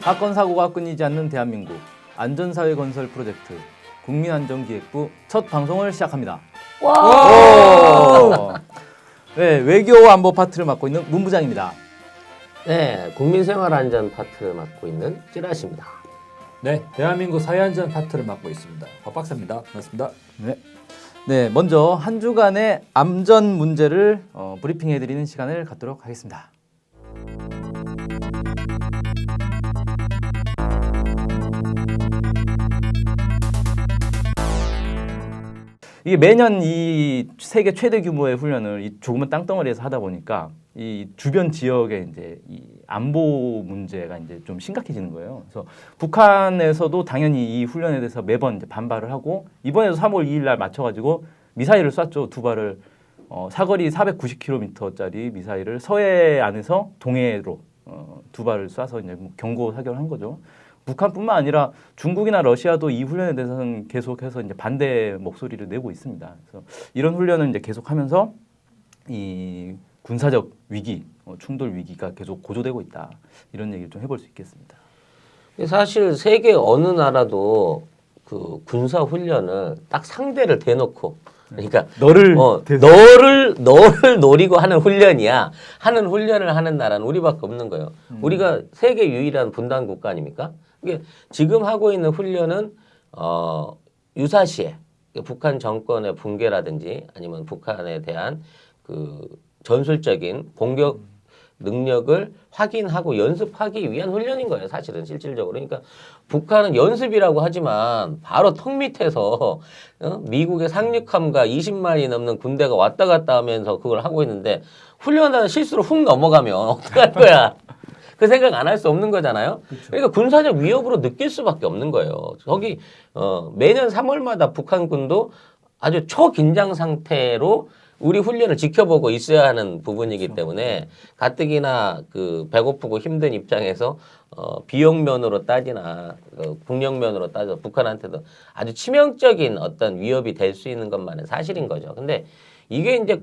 사건 사고가 끊이지 않는 대한민국 안전사회 건설 프로젝트 국민안전기획부 첫 방송을 시작합니다. 와! 네, 외교 안보 파트를 맡고 있는 문부장입니다. 네, 국민생활안전 파트를 맡고 있는 찌라시입니다. 네, 대한민국 사회안전 파트를 맡고 있습니다. 박 박사입니다. 반갑습니다. 네, 먼저 한 주간의 안전 문제를 브리핑해드리는 시간을 갖도록 하겠습니다. 이게 매년 이 세계 최대 규모의 훈련을 이 조그만 땅덩어리에서 하다 보니까 이 주변 지역에 이제 이 안보 문제가 이제 좀 심각해지는 거예요. 그래서 북한에서도 당연히 이 훈련에 대해서 매번 이제 반발을 하고 이번에도 3월 2일 날 맞춰가지고 미사일을 쐈죠. 두 발을 사거리 490km짜리 미사일을 서해안에서 동해로 두 발을 쏴서 이제 경고 사격을 한 거죠. 북한뿐만 아니라 중국이나 러시아도 이 훈련에 대해서는 계속해서 이제 반대 목소리를 내고 있습니다. 그래서 이런 훈련을 이제 계속하면서 이 군사적 위기, 충돌 위기가 계속 고조되고 있다. 이런 얘기를 좀 해볼 수 있겠습니다. 사실 세계 어느 나라도 그 군사 훈련을 딱 상대를 대놓고 그러니까 너를 노리고 하는 훈련이야. 하는 훈련을 하는 나라는 우리밖에 없는 거예요. 우리가 세계 유일한 분단 국가 아닙니까? 이게 지금 하고 있는 훈련은 유사시에 북한 정권의 붕괴라든지 아니면 북한에 대한 그 전술적인 공격 능력을 확인하고 연습하기 위한 훈련인 거예요. 사실은 실질적으로. 그러니까 북한은 연습이라고 하지만 바로 턱 밑에서 미국의 상륙함과 20만이 넘는 군대가 왔다 갔다 하면서 그걸 하고 있는데 훈련하다 실수로 훅 넘어가면 어떡할 거야. 그 생각 안 할 수 없는 거잖아요. 그렇죠. 그러니까 군사적 위협으로 느낄 수밖에 없는 거예요. 저기 매년 3월마다 북한군도 아주 초긴장 상태로 우리 훈련을 지켜보고 있어야 하는 부분이기 그렇죠. 때문에 가뜩이나 그 배고프고 힘든 입장에서 비용면으로 따지나 국력면으로 따져 북한한테도 아주 치명적인 어떤 위협이 될 수 있는 것만은 사실인 거죠. 근데 이게 이제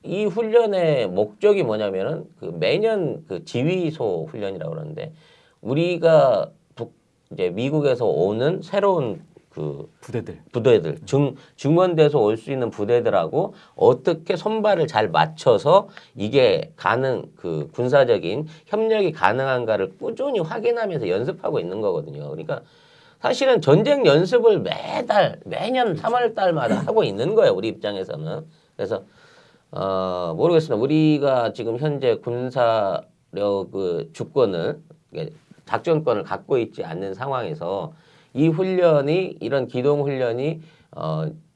이 훈련의 목적이 뭐냐면은 그 매년 그 지휘소 훈련이라고 그러는데 우리가 이제 미국에서 오는 새로운 그 부대들 증원돼서 올 수 있는 부대들하고 어떻게 손발을 잘 맞춰서 이게 그 군사적인 협력이 가능한가를 꾸준히 확인하면서 연습하고 있는 거거든요. 그러니까 사실은 전쟁 연습을 매년 3월 달마다 하고 있는 거예요. 우리 입장에서는. 그래서 모르겠습니다. 우리가 지금 현재 군사력 그 주권을 작전권을 갖고 있지 않는 상황에서 이 훈련이 이런 기동 훈련이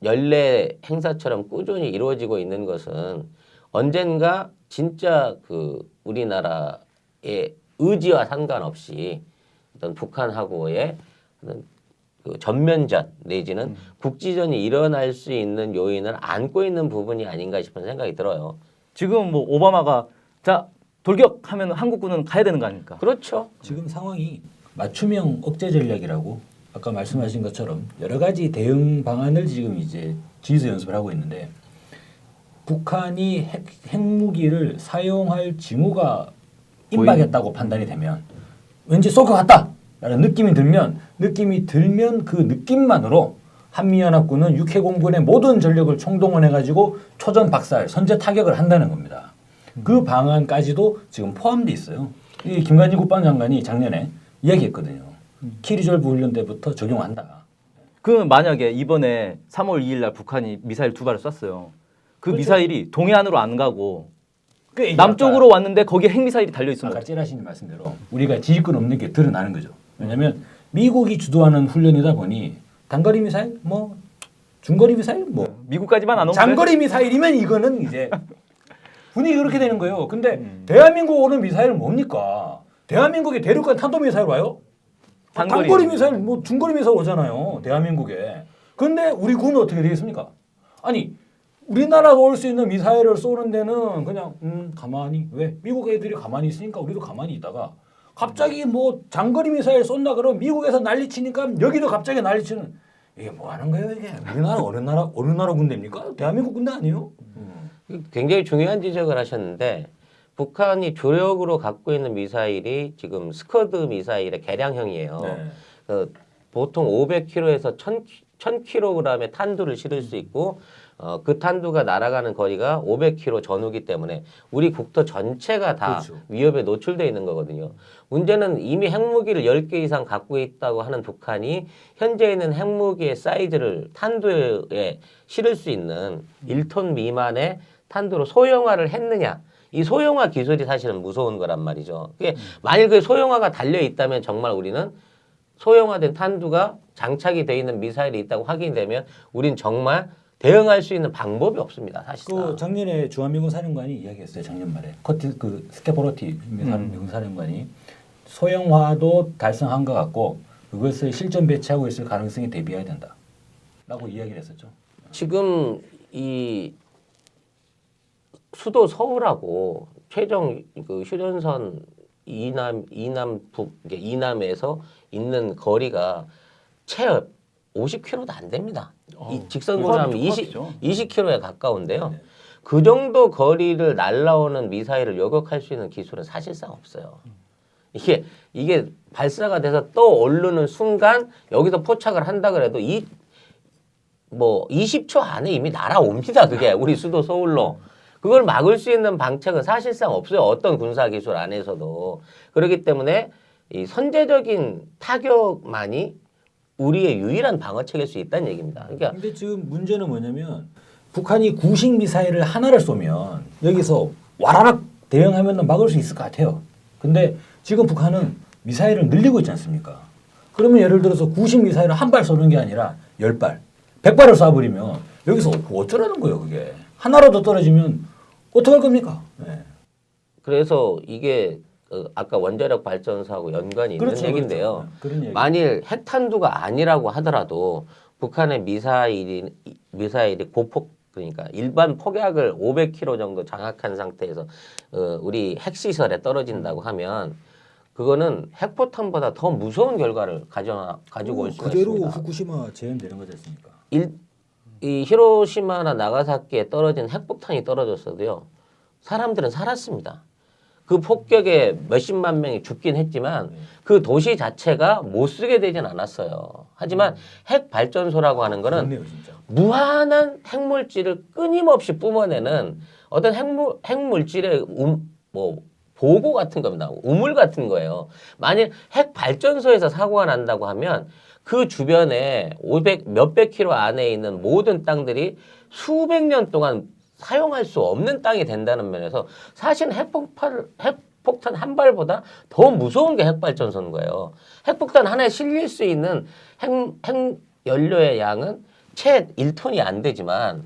연례 행사처럼 꾸준히 이루어지고 있는 것은 언젠가 진짜 그 우리나라의 의지와 상관없이 어떤 북한하고의 어떤 그 전면전 내지는 국지전이 일어날 수 있는 요인을 안고 있는 부분이 아닌가 싶은 생각이 들어요. 지금 뭐 오바마가 자 돌격하면 한국군은 가야 되는 거 아닙니까? 그렇죠. 지금 상황이 맞춤형 억제 전략이라고 아까 말씀하신 것처럼 여러 가지 대응 방안을 지금 이제 지휘소 연습을 하고 있는데 북한이 핵무기를 사용할 징후가 임박했다고 판단이 되면 왠지 쏠 것 같다. 라는 느낌이 들면 그 느낌만으로 한미연합군은 육해공군의 모든 전력을 총동원해가지고 초전 박살, 선제 타격을 한다는 겁니다. 그 방안까지도 지금 포함되어 있어요. 이 김관진 국방장관이 작년에 이야기했거든요. 키리졸브 훈련 때부터 적용한다. 그 만약에 이번에 3월 2일 날 북한이 미사일 두 발을 쐈어요. 그 그렇죠. 미사일이 동해안으로 안 가고 남쪽으로 왔는데 거기에 핵미사일이 달려있으면 아까 찌라시님 말씀대로 우리가 지휘권 없는 게 드러나는 거죠. 왜냐하면 미국이 주도하는 훈련이다 보니 단거리 미사일, 뭐 중거리 미사일, 뭐 미국까지만 안 오면 장거리 미사일이면 이거는 이제 분위기가 그렇게 되는 거예요. 근데 대한민국 오는 미사일은 뭡니까? 대한민국에 대륙간 탄도미사일 와요? 단거리 미사일, 뭐 중거리 미사일 오잖아요. 대한민국에. 근데 우리 군은 어떻게 되겠습니까? 아니 우리나라가 올 수 있는 미사일을 쏘는 데는 그냥 가만히 왜? 미국 애들이 가만히 있으니까 우리도 가만히 있다가 갑자기 뭐 장거리 미사일 쏜다 그러면 미국에서 난리치니까 여기도 갑자기 난리치는 이게 뭐 하는 거예요 이게? 우리나라 어느 나라 군대입니까? 대한민국 군대 아니에요? 굉장히 중요한 지적을 하셨는데 북한이 주력으로 갖고 있는 미사일이 지금 스커드 미사일의 개량형이에요. 네. 보통 500km에서 1000kg의 탄두를 실을 수 있고 그 탄두가 날아가는 거리가 500km 전후기 때문에 우리 국토 전체가 다 그렇죠. 위협에 노출되어 있는 거거든요. 문제는 이미 핵무기를 10개 이상 갖고 있다고 하는 북한이 현재 있는 핵무기의 사이즈를 탄두에 실을 수 있는 1톤 미만의 탄두로 소형화를 했느냐. 이 소형화 기술이 사실은 무서운 거란 말이죠. 그게 만일 그 소형화가 달려 있다면 정말 우리는 소형화된 탄두가 장착이 되어 있는 미사일이 있다고 확인되면 우린 정말 대응할 수 있는 방법이 없습니다. 사실상. 그 작년에 주한미군 사령관이 이야기했어요. 작년 말에 그 스케포로티 미군 사령관이 소형화도 달성한 것 같고 그것을 실전 배치하고 있을 가능성이 대비해야 된다라고 이야기를 했었죠. 지금 이 수도 서울하고 최종 그 휴전선 이남에서 있는 거리가 채 50km도 안 됩니다. 이 직선으로 하면 20km에 가까운데요. 네. 그 정도 거리를 날라오는 미사일을 요격할 수 있는 기술은 사실상 없어요. 이게 발사가 돼서 떠오르는 순간 여기서 포착을 한다 그래도 20초 안에 이미 날아옵니다. 그게 우리 수도 서울로. 그걸 막을 수 있는 방책은 사실상 없어요. 어떤 군사기술 안에서도. 그렇기 때문에 이 선제적인 타격만이 우리의 유일한 방어책일 수 있다는 얘기입니다. 그러니까 근데 지금 문제는 뭐냐면 북한이 구식 미사일을 하나를 쏘면 여기서 와라락 대응하면 막을 수 있을 것 같아요. 근데 지금 북한은 미사일을 늘리고 있지 않습니까? 그러면 예를 들어서 구식 미사일을 한 발 쏘는 게 아니라 10발, 100발을 쏴버리면 여기서 어쩌라는 거예요, 그게. 하나라도 떨어지면 어떡할 겁니까? 네. 그래서 이게 아까 원자력 발전소하고 연관이 있는 그렇죠, 얘기인데요. 그렇죠. 그런 얘기. 만일 핵탄두가 아니라고 하더라도 북한의 미사일이 고폭 그러니까 일반 폭약을 500km 정도 장악한 상태에서 우리 핵시설에 떨어진다고 하면 그거는 핵포탄보다 더 무서운 결과를 가지고 올 수가 그대로 있습니다. 후쿠시마 재현되는 거지 않습니까? 이 히로시마나 나가사키에 떨어진 핵폭탄이 떨어졌어도요. 사람들은 살았습니다. 그 폭격에 몇십만 명이 죽긴 했지만 그 도시 자체가 못 쓰게 되진 않았어요. 하지만 핵 발전소라고 하는 거는 그렇네요, 진짜. 무한한 핵물질을 끊임없이 뿜어내는 어떤 핵물질의 보고 같은 겁니다. 우물 같은 거예요. 만일 핵 발전소에서 사고가 난다고 하면 그 주변에 몇백 킬로 안에 있는 모든 땅들이 수백 년 동안 사용할 수 없는 땅이 된다는 면에서 사실 핵폭탄 한 발보다 더 무서운 게 핵발전소인 거예요. 핵폭탄 하나에 실릴 수 있는 핵연료의 양은 채 1톤이 안 되지만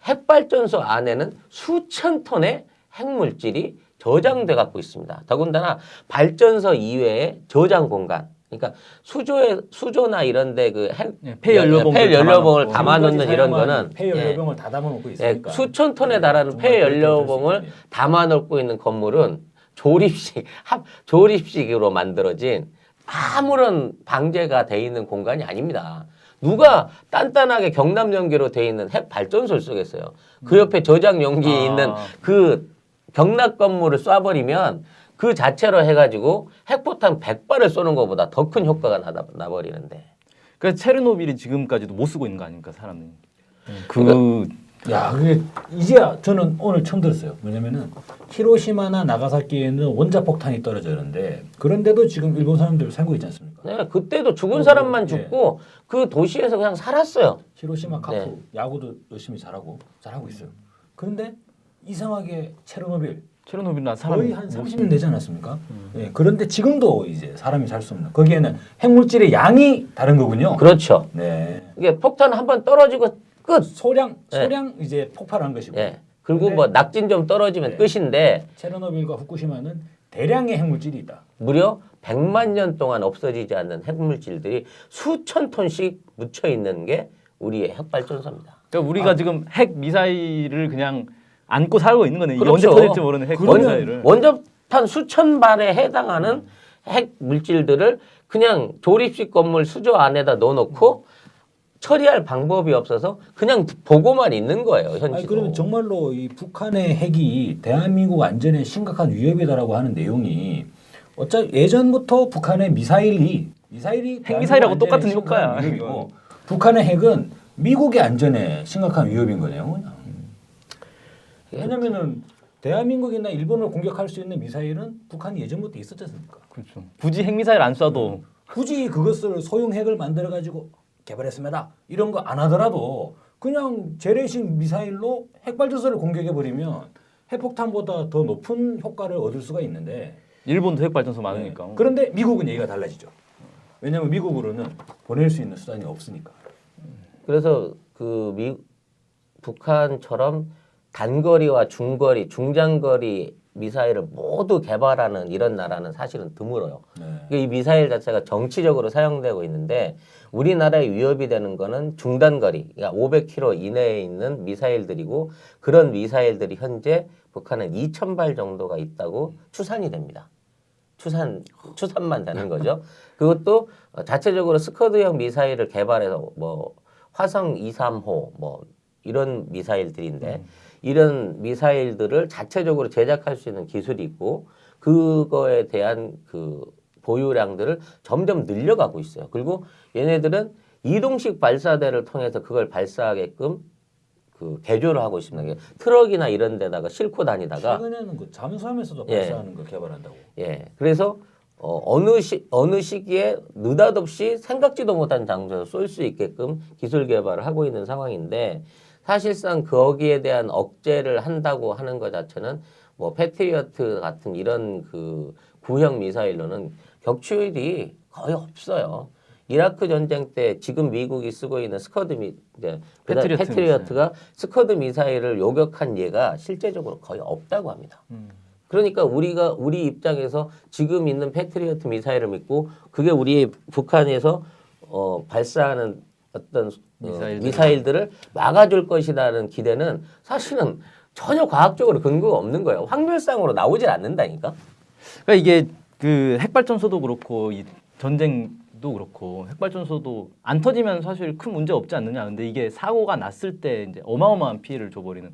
핵발전소 안에는 수천 톤의 핵물질이 저장돼 갖고 있습니다. 더군다나 발전소 이외의 저장 공간. 그러니까 수조나 이런데 그 폐연료봉을 담아놓는 이런 거는 폐연료봉을 다 담아놓고 있으니까 수천 톤에 달하는 폐연료봉을 담아놓고 있는 건물은 조립식으로 만들어진 아무런 방제가 돼 있는 공간이 아닙니다. 누가 단단하게 경남 연기로 돼 있는 핵 발전소를 쓰겠어요. 그 옆에 저장 용지에 있는 그 경락 건물을 쏴버리면 그 자체로 해가지고 핵포탄 100발을 쏘는 것보다 더 큰 효과가 나버리는데. 그래서 체르노빌이 지금까지도 못 쓰고 있는 거 아닙니까, 사람들이. 야, 그게 이제 저는 오늘 처음 들었어요. 뭐냐면은 히로시마나 나가사키에는 원자폭탄이 떨어졌는데 그런데도 지금 일본 사람들 살고 있지 않습니까? 네, 그때도 죽은 사람만 죽고 그 도시에서 그냥 살았어요. 히로시마 카프 야구도 열심히 잘하고 있어요. 그런데 이상하게 체르노빌은 사람이 거의 한 30년 되지 않았습니까? 예, 그런데 지금도 이제 사람이 살 수 없는 거기에는 핵물질의 양이 다른 거군요. 그렇죠. 네. 이게 폭탄 한번 떨어지고 끝. 소량 이제 폭발한 것이고. 네. 그리고 뭐 낙진 좀 떨어지면 끝인데 체르노빌과 후쿠시마는 대량의 핵물질이 있다. 무려 100만 년 동안 없어지지 않는 핵물질들이 수천 톤씩 묻혀 있는 게 우리의 핵발전소입니다. 그러니까 우리가 지금 핵 미사일을 그냥 안고 살고 있는 거네. 그렇죠. 언제 터질지 모르는 핵 미사일을. 원자탄 수천 발에 해당하는 핵 물질들을 그냥 조립식 건물 수조 안에다 넣어놓고 처리할 방법이 없어서 그냥 보고만 있는 거예요. 현지도. 아니, 그러면 정말로 이 북한의 핵이 대한민국 안전에 심각한 위협이다라고 하는 내용이 어차피 예전부터 북한의 미사일이 핵미사일하고 똑같은 효과야. 위협이고, 북한의 핵은 미국의 안전에 심각한 위협인 거네요. 그냥. 왜냐면은 대한민국이나 일본을 공격할 수 있는 미사일은 북한이 예전부터 있었지 않습니까? 그렇죠. 굳이 핵미사일 안 쏴도 굳이 그것을 소형 핵을 만들어 가지고 개발했습니다. 이런 거 안 하더라도 그냥 재래식 미사일로 핵발전소를 공격해 버리면 핵폭탄보다 더 높은 효과를 얻을 수가 있는데 일본도 핵발전소 많으니까. 네. 그런데 미국은 얘기가 달라지죠. 왜냐하면 미국으로는 보낼 수 있는 수단이 없으니까. 그래서 북한처럼 단거리와 중거리, 중장거리 미사일을 모두 개발하는 이런 나라는 사실은 드물어요. 네. 그러니까 이 미사일 자체가 정치적으로 사용되고 있는데 우리나라에 위협이 되는 거는 중단거리, 그러니까 500km 이내에 있는 미사일들이고 그런 미사일들이 현재 북한은 2,000발 정도가 있다고 추산이 됩니다. 추산만 되는 거죠. 그것도 자체적으로 스커드형 미사일을 개발해서 뭐 화성 2, 3호 뭐 이런 미사일들인데 이런 미사일들을 자체적으로 제작할 수 있는 기술이 있고 그거에 대한 그 보유량들을 점점 늘려가고 있어요. 그리고 얘네들은 이동식 발사대를 통해서 그걸 발사하게끔 그 개조를 하고 있습니다. 트럭이나 이런 데다가 싣고 다니다가 최근에는 그 잠수함에서도 예. 발사하는 걸 개발한다고. 예. 그래서 어느 시기에 느닷없이 생각지도 못한 장소에서 쏠 수 있게끔 기술 개발을 하고 있는 상황인데 사실상 거기에 대한 억제를 한다고 하는 것 자체는 뭐 패트리어트 같은 이런 그 구형 미사일로는 격추율이 거의 없어요. 이라크 전쟁 때 지금 미국이 쓰고 있는 패트리어트가 스커드 미사일을 요격한 예가 실제적으로 거의 없다고 합니다. 그러니까 우리 입장에서 지금 있는 패트리어트 미사일을 믿고 그게 우리 북한에서 발사하는 어떤 미사일들을 막아줄 것이라는 기대는 사실은 전혀 과학적으로 근거가 없는 거예요. 확률상으로 나오질 않는다니까. 그러니까 이게 그 핵발전소도 그렇고 이 전쟁도 그렇고 핵발전소도 안 터지면 사실 큰 문제 없지 않느냐. 근데 이게 사고가 났을 때 이제 어마어마한 피해를 줘버리는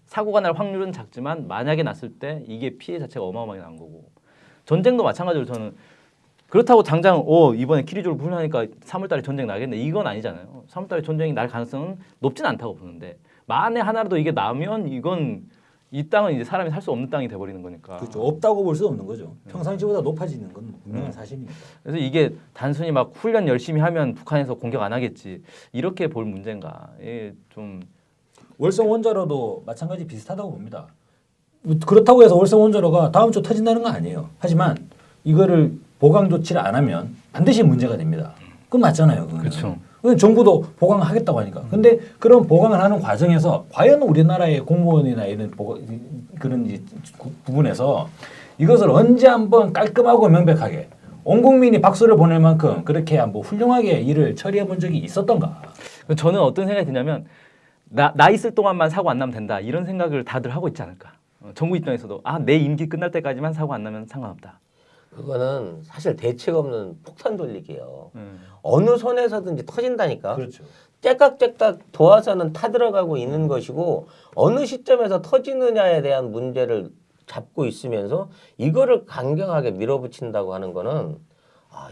사고가 날 확률은 작지만 만약에 났을 때 이게 피해 자체가 어마어마하게 난 거고 전쟁도 마찬가지로 저는 그렇다고 당장 이번에 키리조를 훈련하니까 3월달에 전쟁 나겠네 이건 아니잖아요. 3월달에 전쟁이 날 가능성은 높진 않다고 보는데 만에 하나라도 이게 나면 이건 이 땅은 이제 사람이 살 수 없는 땅이 돼버리는 거니까. 그렇죠. 없다고 볼 수 없는 거죠. 평상시보다 높아지는 건 분명한 사실입니다. 그래서 이게 단순히 막 훈련 열심히 하면 북한에서 공격 안 하겠지 이렇게 볼 문제인가. 좀 월성 원자로도 마찬가지 비슷하다고 봅니다. 그렇다고 해서 월성 원자로가 다음 주 터진다는 건 아니에요. 하지만 이거를 보강 조치를 안 하면 반드시 문제가 됩니다. 그건 맞잖아요. 그거는. 그렇죠. 정부도 보강하겠다고 하니까. 근데 그런 보강을 하는 과정에서 과연 우리나라의 공무원이나 이런 그런 부분에서 이것을 언제 한번 깔끔하고 명백하게 온 국민이 박수를 보낼 만큼 그렇게 한번 훌륭하게 일을 처리해 본 적이 있었던가. 저는 어떤 생각이 드냐면 나 있을 동안만 사고 안 나면 된다 이런 생각을 다들 하고 있지 않을까. 정부 입장에서도 내 임기 끝날 때까지만 사고 안 나면 상관없다. 그거는 사실 대책 없는 폭탄 돌리기예요. 어느 손에서든지 터진다니까. 그렇죠. 째깍째깍 도화선은 타들어가고 있는 것이고 어느 시점에서 터지느냐에 대한 문제를 잡고 있으면서 이거를 강경하게 밀어붙인다고 하는 거는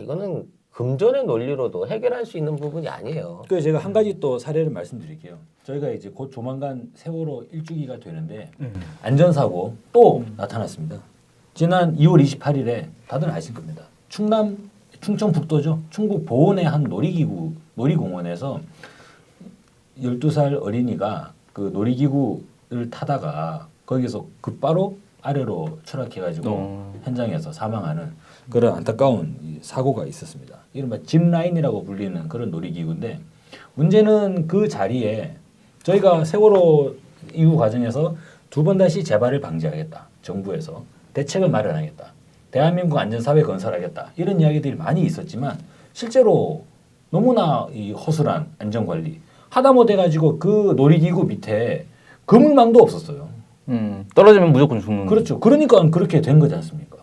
이거는 금전의 논리로도 해결할 수 있는 부분이 아니에요. 그 제가 한 가지 또 사례를 말씀드릴게요. 저희가 이제 곧 조만간 세월호 1주기가 되는데 안전사고 또 나타났습니다. 지난 2월 28일에 다들 아실 겁니다. 충청북도죠. 충북 보은의 한 놀이공원에서 12살 어린이가 그 놀이기구를 타다가 거기서 곧바로 아래로 추락해가지고 현장에서 사망하는 그런 안타까운 사고가 있었습니다. 이른바 짚라인이라고 불리는 그런 놀이기구인데 문제는 그 자리에 저희가 세월호 이후 과정에서 2번 다시 재발을 방지하겠다. 정부에서 대책을 마련하겠다. 대한민국 안전사회 건설하겠다. 이런 이야기들이 많이 있었지만 실제로 너무나 이 허술한 안전관리 하다 못해가지고 그 놀이기구 밑에 그물망도 없었어요. 떨어지면 무조건 죽는. 그렇죠. 그러니까 그렇게 된 거지 않습니까?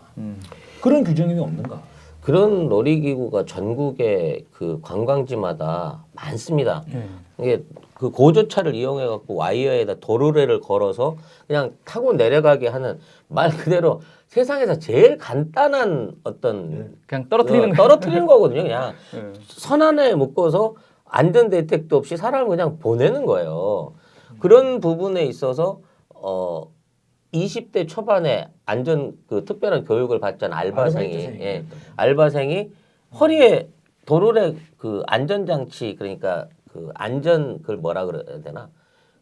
그런 규정이 없는가? 그런 놀이기구가 전국의 그 관광지마다 많습니다. 이게 그 고저차를 이용해 갖고 와이어에다 도로래를 걸어서 그냥 타고 내려가게 하는 말 그대로 세상에서 제일 간단한 어떤 그냥 떨어뜨리는 거. 떨어뜨리는 거거든요. 그냥 예. 선 안에 묶어서 안전 대책도 없이 사람을 그냥 보내는 거예요. 그런 부분에 있어서 20대 초반에 안전 그 특별한 교육을 받던 알바생이 허리에 도로래 그 안전장치 그러니까 그 안전 그걸 뭐라 그래야 되나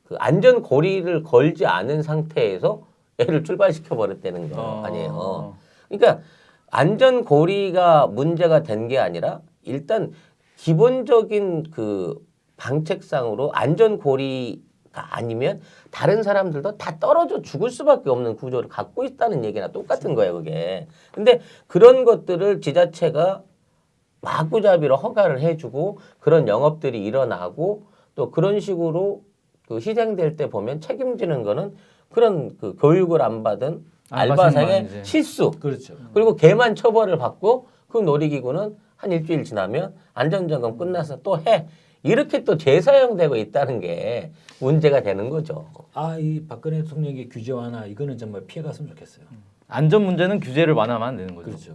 그 안전 고리를 걸지 않은 상태에서 애를 출발시켜 버렸다는 거 아니에요. 그러니까 안전 고리가 문제가 된 게 아니라 일단 기본적인 그 방책상으로 안전 고리가 아니면 다른 사람들도 다 떨어져 죽을 수밖에 없는 구조를 갖고 있다는 얘기나 똑같은 거예요, 그게. 근데 그런 것들을 지자체가 마구잡이로 허가를 해주고 그런 영업들이 일어나고 또 그런 식으로 그 희생될 때 보면 책임지는 거는 그런 그 교육을 안 받은 알바생의 이제. 실수. 그렇죠. 그리고 걔만 처벌을 받고 그 놀이기구는 한 일주일 지나면 안전점검 끝나서 또 해. 이렇게 또 재사용되고 있다는 게 문제가 되는 거죠. 이 박근혜 대통령의 규제 완화 이거는 정말 피해갔으면 좋겠어요. 안전 문제는 규제를 완화하면 안 되는 거죠. 그렇죠.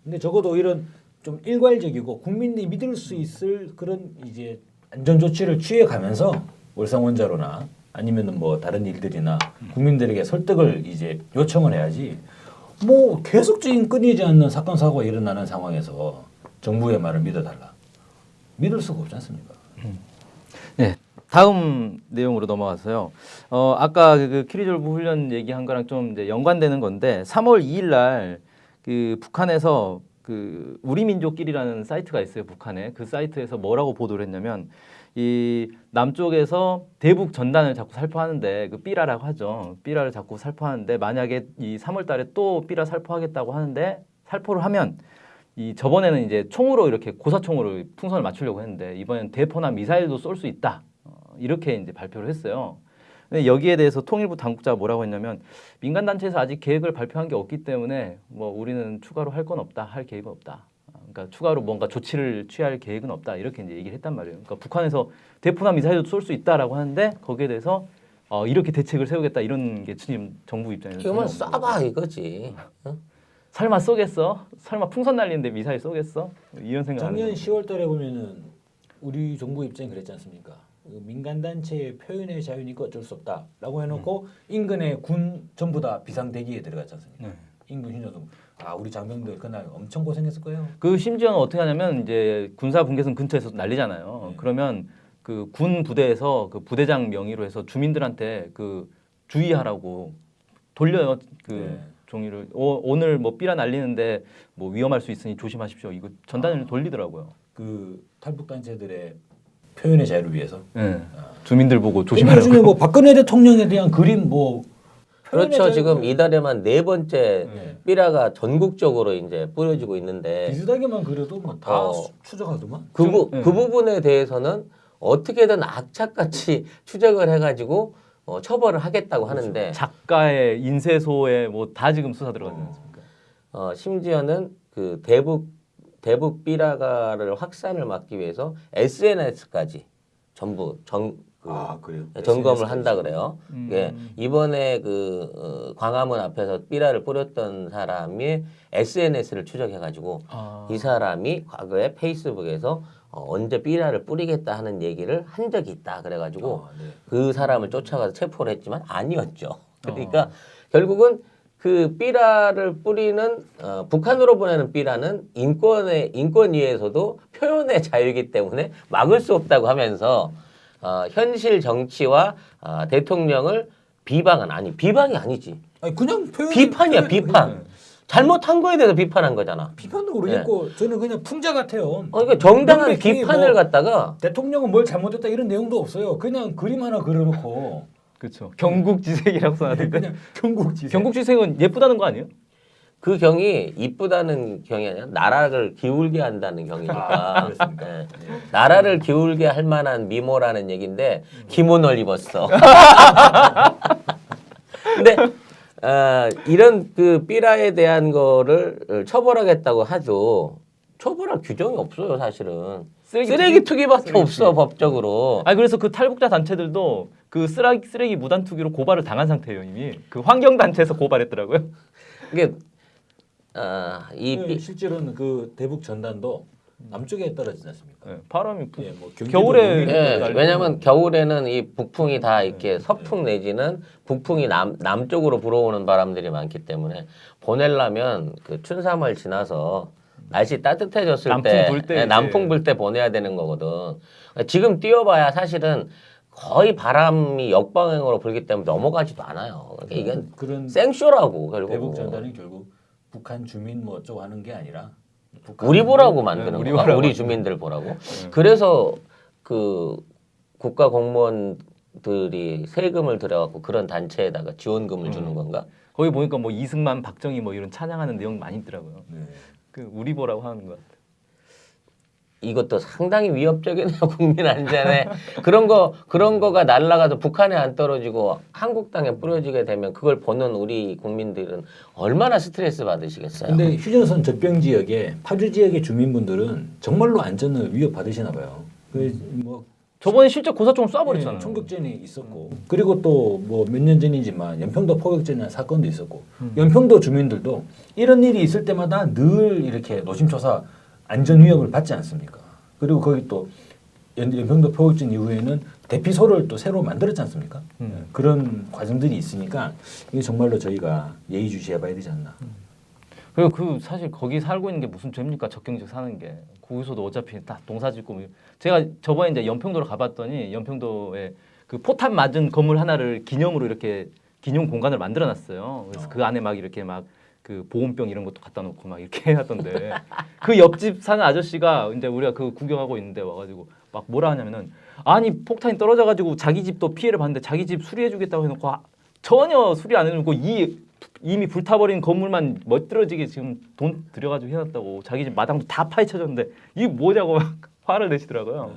근데 적어도 이런 좀 일괄적이고 국민들이 믿을 수 있을 그런 이제 안전 조치를 취해가면서 월상 원자로나 아니면은 뭐 다른 일들이나 국민들에게 설득을 이제 요청을 해야지. 뭐 계속적인 끊이지 않는 사건 사고가 일어나는 상황에서 정부의 말을 믿어달라. 믿을 수가 없지 않습니까? 네, 다음 내용으로 넘어가서요. 아까 그 키리졸브 훈련 얘기한 거랑 좀 이제 연관되는 건데 3월 2일 날 그 북한에서 그 우리민족길이라는 사이트가 있어요. 북한에 그 사이트에서 뭐라고 보도를 했냐면 이 남쪽에서 대북 전단을 자꾸 살포하는데 그 삐라라고 하죠. 삐라를 자꾸 살포하는데 만약에 이 3월 달에 또 삐라 살포하겠다고 하는데 살포를 하면 이 저번에는 이제 총으로 이렇게 고사총으로 풍선을 맞추려고 했는데 이번엔 대포나 미사일도 쏠 수 있다. 이렇게 이제 발표를 했어요. 근데 여기에 대해서 통일부 당국자가 뭐라고 했냐면 민간 단체에서 아직 계획을 발표한 게 없기 때문에 뭐 우리는 추가로 할 건 없다. 할 계획은 없다. 그러니까 추가로 뭔가 조치를 취할 계획은 없다. 이렇게 이제 얘기를 했단 말이에요. 그러니까 북한에서 대포나 미사일도 쏠 수 있다라고 하는데 거기에 대해서 이렇게 대책을 세우겠다 이런 게 지금 정부 입장에서 이거만 전혀 없는 거죠. 쏴봐 이거지. 어? 설마 쏘겠어? 설마 풍선 날리는데 미사일 쏘겠어? 이런 생각. 작년 10월 달에 보면은 우리 정부 입장이 그랬지 않습니까? 민간 단체의 표현의 자유니까 어쩔 수 없다라고 해놓고 인근의 군 전부 다 비상 대기에 들어갔지 않습니까? 네. 인근 신호등. 우리 장병들 그날 엄청 고생했을 거예요. 그 심지어는 어떻게 하냐면 이제 군사 분계선 근처에서 난리잖아요. 그러면 그 군 부대에서 그 부대장 명의로 해서 주민들한테 그 주의하라고 돌려요. 그 종이를 오늘 뭐 삐라 날리는데 뭐 위험할 수 있으니 조심하십시오. 이거 전단을 돌리더라고요. 그 탈북 단체들의 표현의 자유를 위해서. 주민들 보고 요즘에 조심하라고. 뭐 박근혜 대통령에 대한 그림 뭐 표현의 그렇죠. 자유- 지금 이달에만 4번째 네. 삐라가 전국적으로 이제 뿌려지고 있는데 비슷하게만 그려도 뭐 다 어. 추적하더만. 그 부분에 대해서는 어떻게든 악착같이 추적을 해가지고 처벌을 하겠다고 하는데 작가의 인쇄소에 뭐 다 지금 수사 들어가지 않습니까? 심지어는 그 대북 삐라가를 확산을 막기 위해서 SNS까지 전부 그래요? 점검을 한다 그래요. 음. 예, 이번에 광화문 앞에서 삐라를 뿌렸던 사람이 SNS를 추적해가지고 이 사람이 과거에 페이스북에서 언제 삐라를 뿌리겠다 하는 얘기를 한 적이 있다 그래가지고 그 사람을 쫓아가서 체포를 했지만 아니었죠. 그러니까 결국은 그 삐라를 뿌리는 북한으로 보내는 삐라는 인권위에서도 표현의 자유이기 때문에 막을 수 없다고 하면서 현실 정치와 대통령을 비방이 아니지. 아니 그냥 표현 비판이야 비판. 잘못한 거에 대해서 비판한 거잖아. 비판도 모르겠고 저는 그냥 풍자 같아요. 그러니까 정당한 명백히 비판을 뭐 갖다가 대통령은 뭘 잘못했다 이런 내용도 없어요. 그냥 그림 하나 그려놓고 그렇죠. 경국지색이라고 써놨는데 그냥 경국지. 경국지색은 예쁘다는 거 아니에요? 그 경이 이쁘다는 경이 아니라 나라를 기울게 한다는 경이니까. 그렇습니까? 예. 나라를 기울게 할 만한 미모라는 얘기인데 기모노를 입었어. 근데 이런 그 삐라에 대한 거를 처벌하겠다고 하도 처벌할 규정이 없어요, 사실은. 쓰레기 투기밖에 없어, 법적으로. 아니 그래서 그 탈북자 단체들도 그 쓰레기 무단 투기로 고발을 당한 상태예요 이미. 그 환경 단체에서 고발했더라고요. 이게 실제로는 그 대북 전단도 남쪽에 떨어지지 않습니까? 네, 바람이 예, 뭐 경기도 겨울에 용인에 예, 떨어지고. 왜냐면 겨울에는 이 북풍이 다 이렇게 서풍 내지는 북풍이 남쪽으로 불어오는 바람들이 많기 때문에 보내려면 그 춘삼월 지나서 날씨 따뜻해졌을 남풍 불 때 예, 남풍 불 때 보내야 되는 거거든. 지금 뛰어봐야 사실은 거의 바람이 역방향으로 불기 때문에 넘어가지도 않아요. 그러니까 이건 그런 생쇼라고 결국. 대북 전단이 결국 북한 주민 뭐 어쩌고 하는 게 아니라 북한 우리 보라고 주민, 만드는 우리 거야. 보라고. 우리 주민들 보라고. 그래서 그 국가 공무원들이 세금을 들여갖고 그런 단체에다가 지원금을 주는 건가? 거기 보니까 뭐 이승만, 박정희 뭐 이런 찬양하는 내용 많이 있더라고요. 네. 그 우리 보라고 하는 것 같아요. 이것도 상당히 위협적이네요. 국민 안전에 그런 거가 날아가서 북한에 안 떨어지고 한국 땅에 뿌려지게 되면 그걸 보는 우리 국민들은 얼마나 스트레스 받으시겠어요. 근데 휴전선 접경 지역에 파주 지역의 주민분들은 정말로 안전을 위협 받으시나 봐요. 그뭐 저번에 실제 고사총을 쏴버렸잖아요. 총격전이 있었고 그리고 또 뭐 몇 년 전이지만 연평도 포격전이라는 사건도 있었고 연평도 주민들도 이런 일이 있을 때마다 늘 이렇게 노심초사 안전 위협을 받지 않습니까? 그리고 거기 또 연평도 포격전 이후에는 대피소를 또 새로 만들었지 않습니까? 그런 과정들이 있으니까 이게 정말로 저희가 예의주시해봐야 되지 않나. 그리고 그 사실 거기 살고 있는 게 무슨 죄입니까? 적경지역 사는 게. 거기서도 어차피 다 농사짓고 뭐. 제가 저번에 이제 연평도를 가봤더니 연평도에 그 포탄 맞은 건물 하나를 기념으로 이렇게 기념 공간을 만들어놨어요. 그래서 그 안에 막 이렇게 막 그 보온병 이런 것도 갖다 놓고 막 이렇게 해놨던데 그 옆집 사는 아저씨가 이제 우리가 그 구경하고 있는데 와가지고 막 뭐라 하냐면은 아니 폭탄이 떨어져가지고 자기 집도 피해를 봤는데 자기 집 수리해주겠다고 해놓고 전혀 수리 안 해놓고 이미 불타버린 건물만 멋들어지게 지금 돈 들여가지고 해놨다고 자기 집 마당도 다 파헤쳐졌는데 이게 뭐냐고 막 화를 내시더라고요.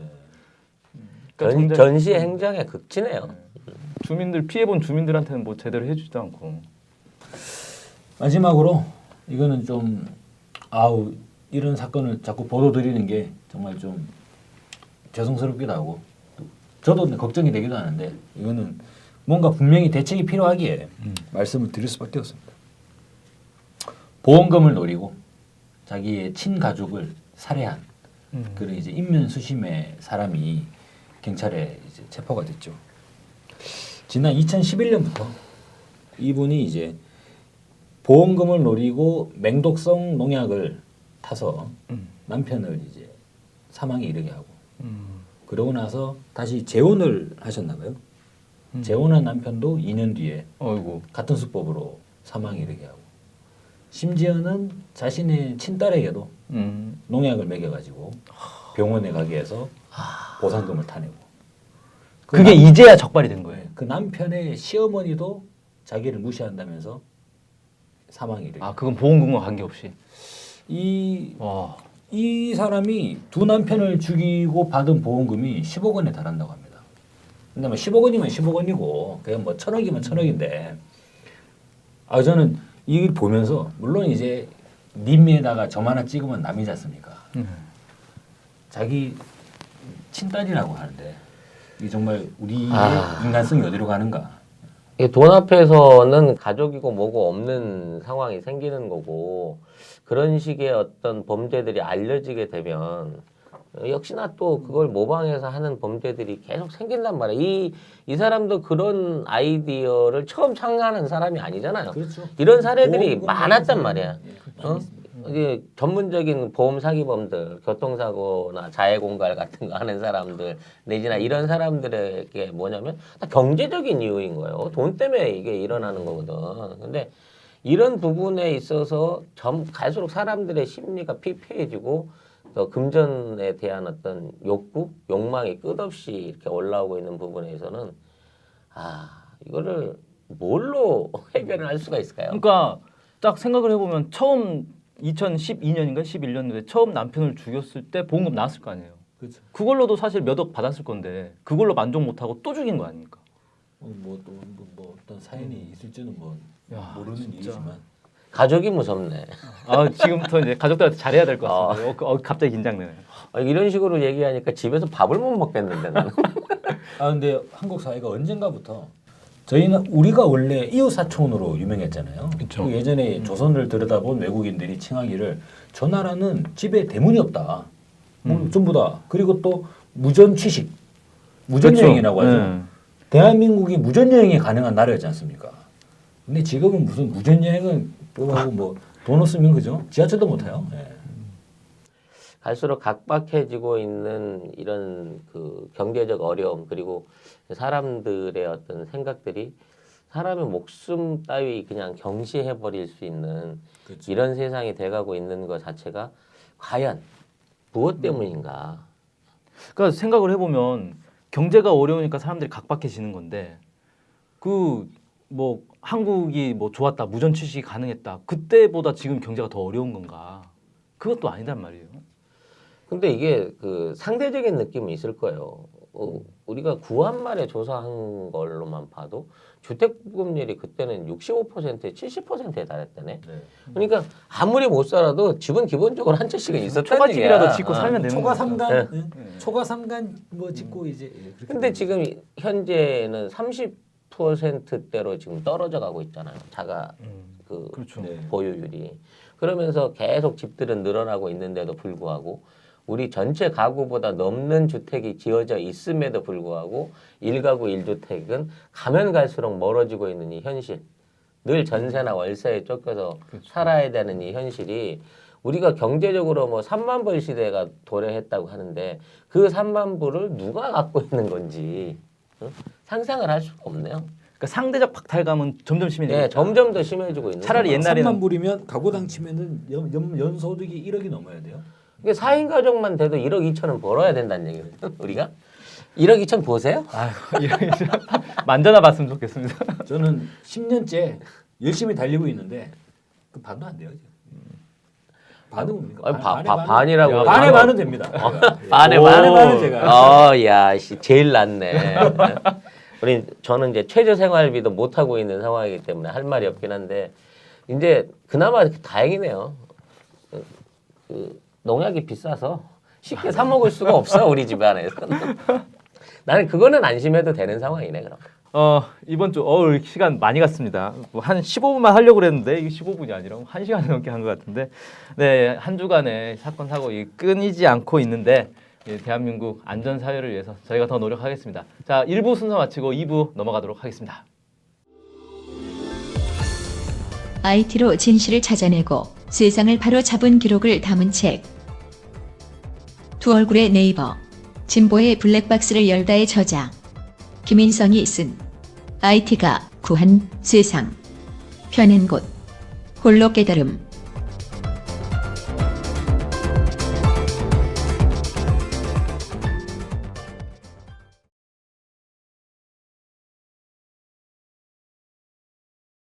그러니까 전시 행정의 극치네요. 주민들 피해본 주민들한테는 뭐 제대로 해주지도 않고. 마지막으로 이거는 좀 이런 사건을 자꾸 보도드리는 게 정말 좀 죄송스럽기도 하고 저도 걱정이 되기도 하는데 이거는 뭔가 분명히 대책이 필요하기에 말씀을 드릴 수밖에 없습니다. 보험금을 노리고 자기의 친가족을 살해한 그런 이제 인면 수심의 사람이 경찰에 이제 체포가 됐죠. 지난 2011년부터 이분이 이제 보험금을 노리고 맹독성 농약을 타서 남편을 이제 사망에 이르게 하고 그러고 나서 다시 재혼을 하셨나 봐요. 재혼한 남편도 2년 뒤에 어이구. 같은 수법으로 사망에 이르게 하고 심지어는 자신의 친딸에게도 농약을 먹여가지고 병원에 가게 해서 보상금을 타내고 그게 이제야 적발이 된 거예요. 그 남편의 시어머니도 자기를 무시한다면서 사망에 이르게 아 그건 보험금과 관계없이. 이 와. 사람이 두 남편을 죽이고 받은 보험금이 10억 원에 달한다고 합니다. 근데 뭐 10억 원이면 10억 원이고 그냥 뭐 1,000억이면 1,000억인데 저는 이걸 보면서 물론 이제 님에다가 점 하나 찍으면 남이지 않습니까? 자기 친딸이라고 하는데 이게 정말 우리의 인간성이 어디로 가는가? 돈 앞에서는 가족이고 뭐고 없는 상황이 생기는 거고 그런 식의 어떤 범죄들이 알려지게 되면 역시나 또 그걸 모방해서 하는 범죄들이 계속 생긴단 말이에요. 이 사람도 그런 아이디어를 처음 창안한 사람이 아니잖아요. 그렇죠. 이런 사례들이 보험금 많았단 말이야. 어? 이게 전문적인 보험 사기범들, 교통사고나 자해공갈 같은 거 하는 사람들 내지나 이런 사람들에게 뭐냐면 다 경제적인 이유인 거예요. 돈 때문에 이게 일어나는 거거든. 근데 이런 부분에 있어서 갈수록 사람들의 심리가 피폐해지고 또 금전에 대한 어떤 욕망이 끝없이 이렇게 올라오고 있는 부분에서는 이거를 뭘로 해결을 할 수가 있을까요? 그러니까 딱 생각을 해보면 처음 2012년인가 11년도에 처음 남편을 죽였을 때 보험금 나왔을 거 아니에요. 그렇죠. 그걸로도 사실 몇 억 받았을 건데 그걸로 만족 못하고 또 죽인 거 아닙니까? 뭐 어떤 사연이 있을지는 뭐 야, 모르는 진짜. 일이지만 가족이 무섭네. 아, 지금부터 이제 가족들한테 잘해야 될 것 같습니다. 갑자기 긴장되네요. 이런 식으로 얘기하니까 집에서 밥을 못 먹겠는데 나는. 근데 한국 사회가 언젠가부터 저희는 우리가 원래 이웃사촌으로 유명했잖아요. 그쵸. 그 예전에 조선을 들여다본 외국인들이 칭하기를 저 나라는 집에 대문이 없다. 뭐 전부 다. 그리고 또 무전 취식, 무전 그렇죠. 여행이라고 하죠. 네. 대한민국이 무전 여행이 가능한 나라였지 않습니까? 근데 지금은 무슨 무전 여행은 뭐돈 없으면 그죠? 지하철도 못 타요. 예. 갈수록 각박해지고 있는 이런 그 경제적 어려움 그리고 사람들의 어떤 생각들이 사람의 목숨 따위 그냥 경시해 버릴 수 있는 그렇죠. 이런 세상이 돼가고 있는 것 자체가 과연 무엇 때문인가? 그러니까 생각을 해보면 경제가 어려우니까 사람들이 각박해지는 건데 그 뭐 한국이 뭐 좋았다 무전 취식이 가능했다 그때보다 지금 경제가 더 어려운 건가? 그것도 아니단 말이에요. 근데 이게 그 상대적인 느낌이 있을 거예요. 우리가 구한말에 조사한 걸로만 봐도 주택보급률이 그때는 65%에 70%에 달했다네. 네. 그러니까 아무리 못 살아도 집은 기본적으로 한 채씩은 있었다는 초가집이라도 얘기야. 짓고 살면 되는 초가 거죠. 3간, 네. 초가 3간 뭐 짓고 이제. 그렇게 근데 되는 지금 현재는 30%대로 지금 떨어져 가고 있잖아요. 자가 그 그렇죠. 네. 보유율이. 그러면서 계속 집들은 늘어나고 있는데도 불구하고 우리 전체 가구보다 넘는 주택이 지어져 있음에도 불구하고 1가구 1주택은 가면 갈수록 멀어지고 있는 이 현실. 늘 전세나 월세에 쫓겨서 그렇죠. 살아야 되는 이 현실이 우리가 경제적으로 뭐 3만 불 시대가 도래했다고 하는데 그 3만 불을 누가 갖고 있는 건지 상상을 할 수가 없네요. 그러니까 상대적 박탈감은 점점 심해지고 네, 있다. 점점 더 심해지고 있는 차라리 거예요. 옛날에는- 3만 불이면 가구당 치면은 연소득이 1억이 넘어야 돼요. 이게 4인 가족만 돼도 1억 2천은 벌어야 된다는 얘기예요. 우리가 1억 2천 보세요? 아유, 이런 만져나 봤으면 좋겠습니다. 저는 10년째 열심히 달리고 있는데 그 반도 안 돼요. 지금. 반은 뭡니까? 반이라고 반에 반은 됩니다. 반에 반에 반은 제가. 야, 씨, 제일 낫네. 저는 이제 최저 생활비도 못 하고 있는 상황이기 때문에 할 말이 없긴 한데 이제 그나마 다행이네요. 그 농약이 비싸서 쉽게 사 먹을 수가 없어 우리 집안에서. 나는 그거는 안심해도 되는 상황이네 그럼. 이번 주 시간 많이 갔습니다. 한 15분만 하려고 그랬는데 이게 15분이 아니라 1시간 넘게 한 것 같은데 네, 한 주간의 사건 사고 끊이지 않고 있는데 대한민국 안전 사회를 위해서 저희가 더 노력하겠습니다. 자, 1부 순서 마치고 2부 넘어가도록 하겠습니다. IT로 진실을 찾아내고 세상을 바로 잡은 기록을 담은 책. 두 얼굴의 네이버. 진보의 블랙박스를 열다의 저자. 김인성이 쓴 IT가 구한 세상. 펴낸 곳. 홀로 깨달음.